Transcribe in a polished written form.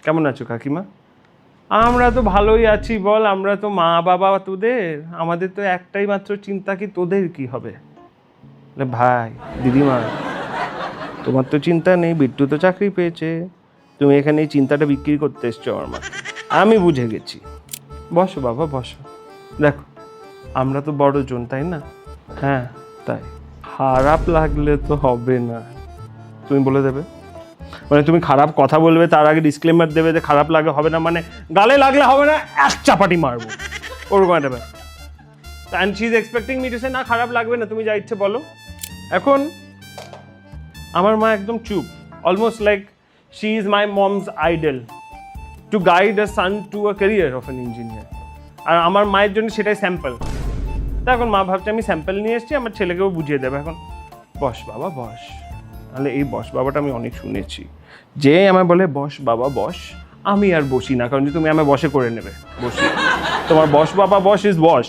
কেমন আছো কাকিমা? আমরা তো ভালোই আছি বল, আমরা তো মা বাবা তোদের, আমাদের তো একটাই মাত্র চিন্তা কি তোদের কি হবে। ভাই দিদিমা, তোমার তো চিন্তা নেই, বিট্টু তো চাকরি পেয়েছে, তুমি এখানে এই চিন্তাটা বিক্রি করতে এসছো আমার মাকে। আমি বুঝে গেছি। বসো বাবা বসো, দেখো আমরা তো বড় জন তাই না? হ্যাঁ তাই খারাপ লাগলে তো হবে না, তুমি বলে দেবে, মানে তুমি খারাপ কথা বলবে তার আগে ডিসক্লেমার দেবে যে খারাপ লাগে হবে না, মানে গালে লাগলে হবে না এক চাপাটি মারবো ওরকম একটা ব্যাপার। And she is expecting me to say না খারাপ লাগবে না, তুমি যা ইচ্ছে বলো। এখন আমার মা একদম চুপ, almost like she is my mom's idol to guide a son to a career of an engineer. আর আমার মায়ের জন্য সেটাই স্যাম্পল। তা এখন মা ভাবছে আমি স্যাম্পল নিয়ে এসেছি, আমার ছেলেকেও বুঝিয়ে দেবে। এখন বস বাবা বস, তাহলে এই বস বাবাটা আমি অনেক শুনেছি, যে আমায় বলে বস বাবা বস, আমি আর বসি না, কারণ যে তুমি আমায় বসে করে নেবে, বসি। তোমার বস বাবা বস ইজ বস।